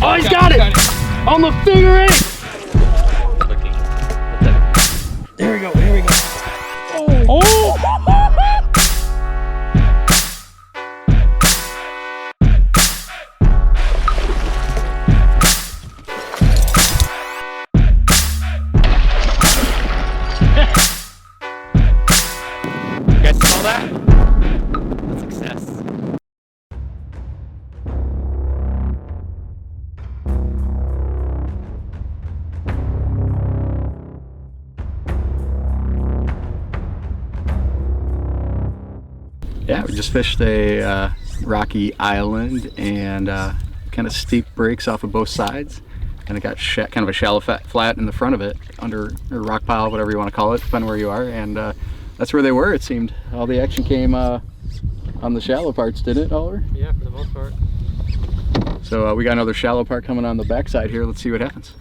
Oh, he's got it! On the figure eight! There we go, here we go. Oh! You guys saw that? That's success. Yeah, we just fished a rocky island and kind of steep breaks off of both sides, and it got kind of a shallow flat in the front of it, under a rock pile, whatever you want to call it, depending where you are, and that's where they were, it seemed. All the action came on the shallow parts, didn't it, Oliver? Yeah, for the most part. So we got another shallow part coming on the backside here. Let's see what happens.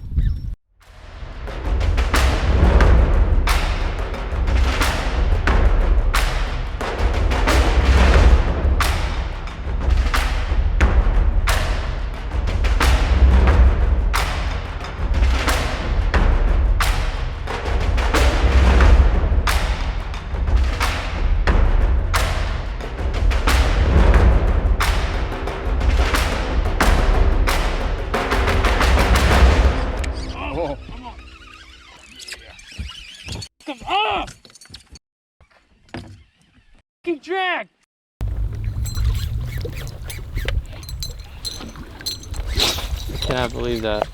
Come on! Keep drag! I cannot believe that.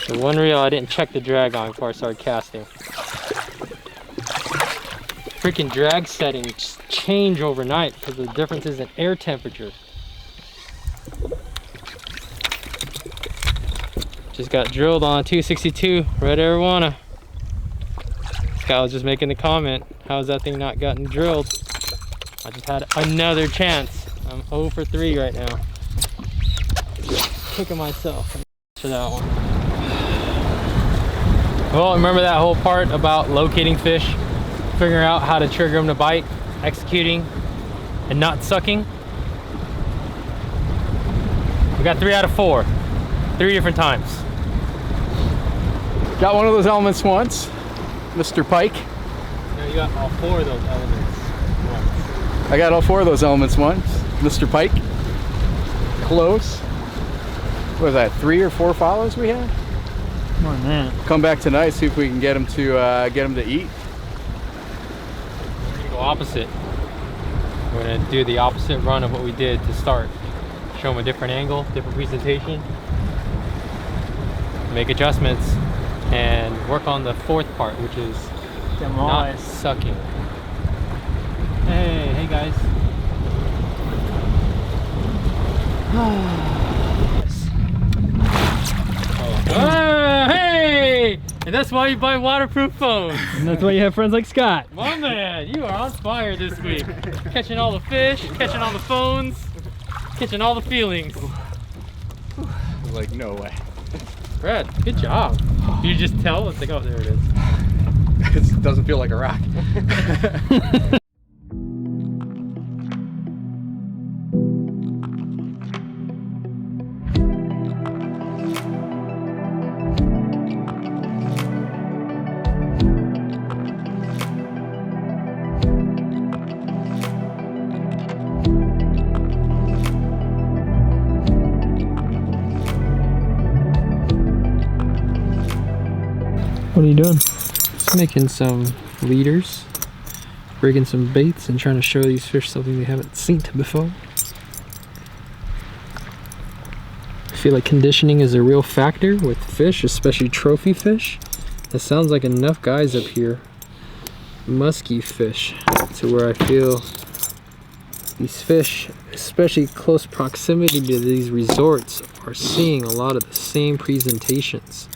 The one reel I didn't check the drag on before I started casting. Freaking drag settings change overnight because of the differences in air temperature. Just got drilled on a 262 red arowana. This guy was just making the comment, how's that thing not gotten drilled? I just had another chance. I'm 0 for 3 right now. Kicking myself for that one. Well, remember that whole part about locating fish, figuring out how to trigger them to bite, executing, and not sucking? We got 3 out of 4. 3 different times. Got one of those elements once, Mr. Pike. No, you got all 4 of those elements once. I got all 4 of those elements once, Mr. Pike. Close. What was that, 3 or 4 follows we had? More than that. Come back tonight, see if we can get them to eat. We're gonna go opposite. We're gonna do the opposite run of what we did to start. Show them a different angle, different presentation. Make adjustments and work on the 4th part, which is not sucking. Hey guys. Hey! And that's why you buy waterproof phones. And that's why you have friends like Scott. My man, you are on fire this week. Catching all the fish, catching all the phones, catching all the feelings. Like, no way. Brad, good job. You just tell? Let's think, oh, there it is. It doesn't feel like a rock. What are you doing? Just making some leaders, rigging some baits, and trying to show these fish something they haven't seen before. I feel like conditioning is a real factor with fish, especially trophy fish. It sounds like enough guys up here musky fish to where I feel these fish, especially close proximity to these resorts, are seeing a lot of the same presentations.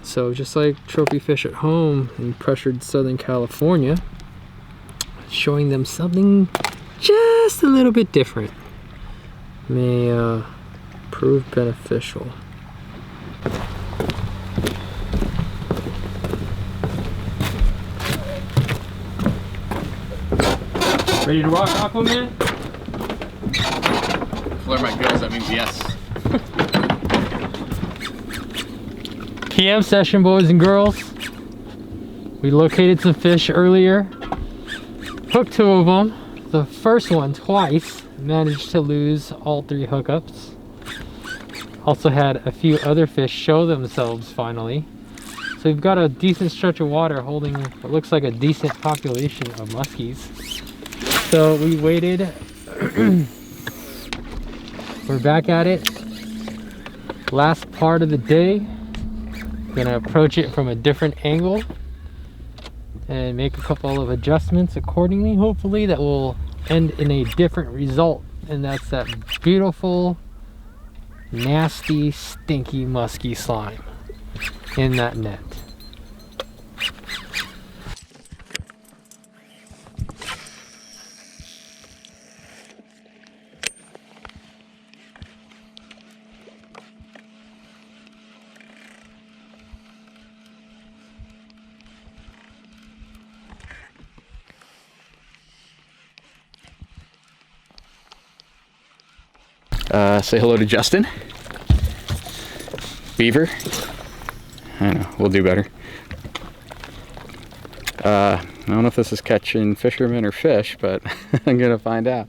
So just like trophy fish at home in pressured Southern California, showing them something just a little bit different may prove beneficial. Ready to rock, Aquaman? flare my gills, that means yes. PM session, boys and girls. We located some fish earlier. Hooked 2 of them. The first one twice. Managed to lose all 3 hookups. Also had a few other fish show themselves finally. So we've got a decent stretch of water holding what looks like a decent population of muskies. So we waited. We're back at it. Last part of the day. Gonna approach it from a different angle and make a couple of adjustments accordingly. Hopefully that will end in a different result, and that's that beautiful, nasty, stinky, musky slime in that net. Say hello to Justin. Beaver. I know, we'll do better. I don't know if this is catching fishermen or fish, but I'm gonna find out.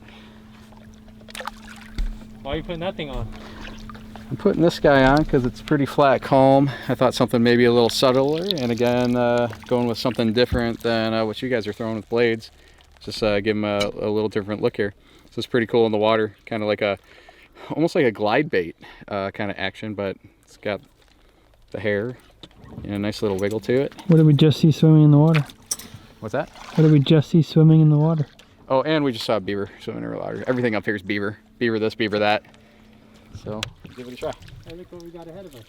Why are you putting that thing on? I'm putting this guy on because it's pretty flat, calm. I thought something maybe a little subtler, and again, going with something different than what you guys are throwing with blades. Just give them a little different look here. So it's pretty cool in the water, kind of like almost like a glide bait kind of action, but it's got the hair and a nice little wiggle to it. What did we just see swimming in the water? What's that? What did we just see swimming in the water? Oh, and we just saw a beaver swimming in the water. Everything up here is beaver. Beaver this, beaver that. So, give it a try. Hey, look what we got ahead of us.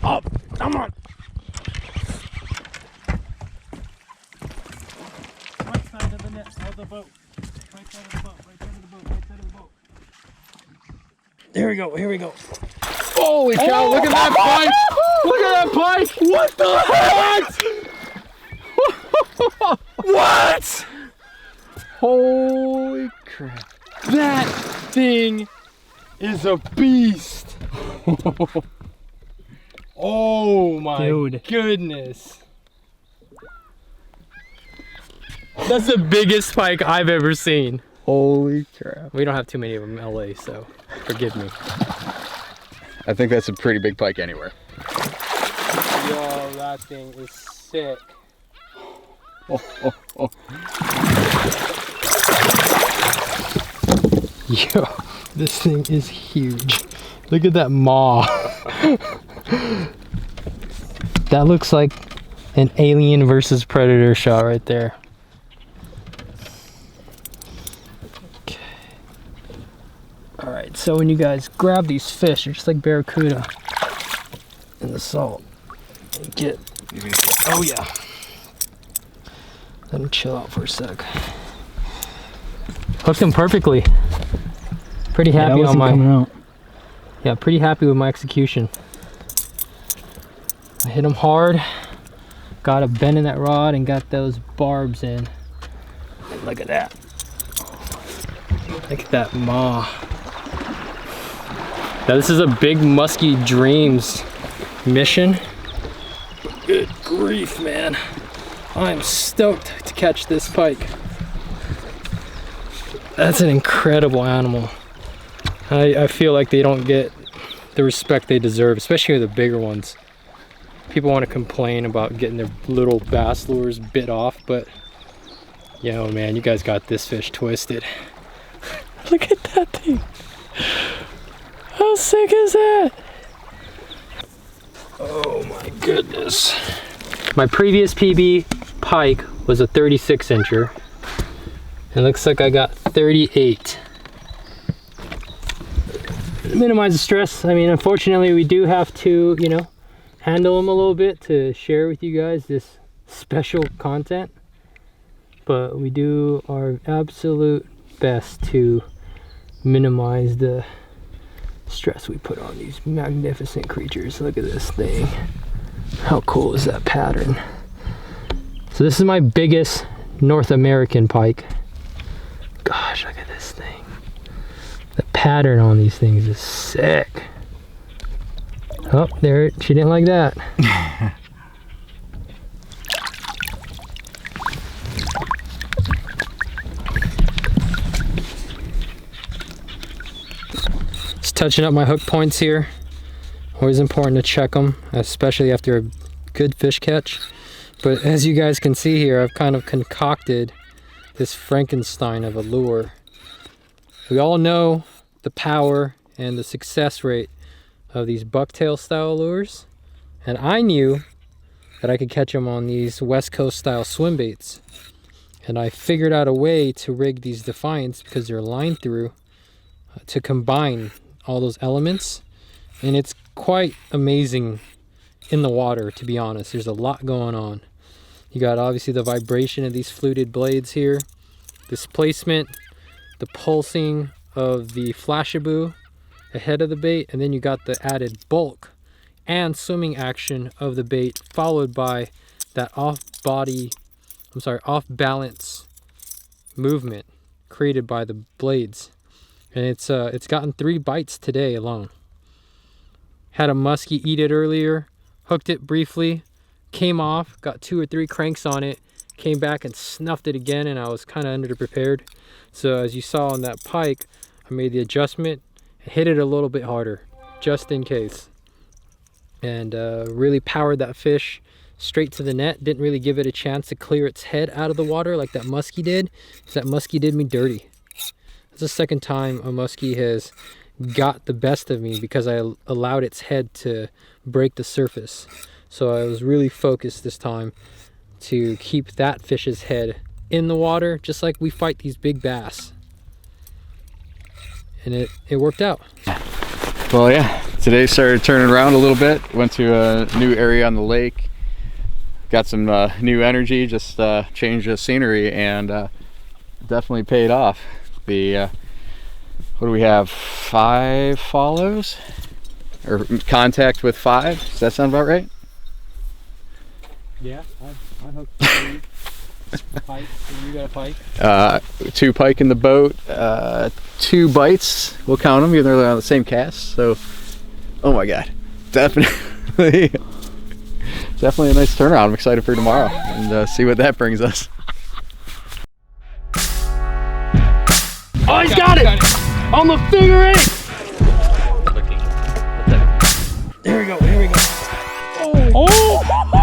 Up! Come on! Right side of the net, of the boat. Right side of the boat, right side of the boat, right side of the boat. There we go, here we go. Holy cow, look at that pike! Look at that pike! What the heck? What? Holy crap. That thing is a beast. Oh my Dude. goodness. That's the biggest pike I've ever seen. Holy crap. We don't have too many of them in LA, so forgive me. I think that's a pretty big pike anywhere. Yo, that thing is sick. Oh. Yo, this thing is huge. Look at that maw. That looks like an Alien versus Predator shot right there. Okay. Alright, so when you guys grab these fish, they're just like barracuda in the salt. And get, oh yeah. Let them chill out for a sec. Hooked them perfectly. Pretty happy on my, yeah, pretty happy with my execution. I hit them hard, got a bend in that rod, and got those barbs in. Look at that. Look at that maw. Now this is a Big Musky Dreams mission. Good grief, man. I'm stoked to catch this pike. That's an incredible animal. I feel like they don't get the respect they deserve, especially the bigger ones. People want to complain about getting their little bass lures bit off, but yo man, you guys got this fish twisted. Look at that thing. How sick is that? Oh my goodness. My previous PB pike was a 36 incher. It looks like I got 38. Minimize the stress. I mean, unfortunately, we do have to, you know, handle them a little bit to share with you guys this special content. But we do our absolute best to minimize the stress we put on these magnificent creatures. Look at this thing. How cool is that pattern? So this is my biggest North American pike. Gosh, look at this thing. The pattern on these things is sick. Oh, there, she didn't like that. Just touching up my hook points here. Always important to check them, especially after a good fish catch. But as you guys can see here, I've kind of concocted this Frankenstein of a lure. We all know the power and the success rate of these bucktail style lures, and I knew that I could catch them on these West Coast style swim baits. And I figured out a way to rig these Defiants, because they're line through, to combine all those elements, and it's quite amazing in the water, to be honest. There's a lot going on. You got obviously the vibration of these fluted blades here, displacement, the pulsing of the flashaboo ahead of the bait, and then you got the added bulk and swimming action of the bait, followed by that off balance movement created by the blades. And it's gotten 3 bites today alone. Had a muskie eat it earlier, hooked it briefly, came off, got 2 or 3 cranks on it, came back and snuffed it again, and I was kind of underprepared. So as you saw on that pike, I made the adjustment, hit it a little bit harder, just in case. And really powered that fish straight to the net. Didn't really give it a chance to clear its head out of the water like that muskie did, because that muskie did me dirty. That's the second time a muskie has got the best of me because I allowed its head to break the surface. So I was really focused this time to keep that fish's head in the water, just like we fight these big bass. And it worked out. Well, yeah, today started turning around a little bit. Went to a new area on the lake. Got some new energy, just changed the scenery, and definitely paid off. The what do we have, 5 follows or contact with 5? Does that sound about right? Yeah, I hooked 3 pike. You got a pike? 2 pike in the boat, 2 bites, we'll count them, even though they're on the same cast. So, oh my god, definitely a nice turnaround. I'm excited for tomorrow and see what that brings us. Oh, he's got it! On the figure 8! There we go, here we go. Oh!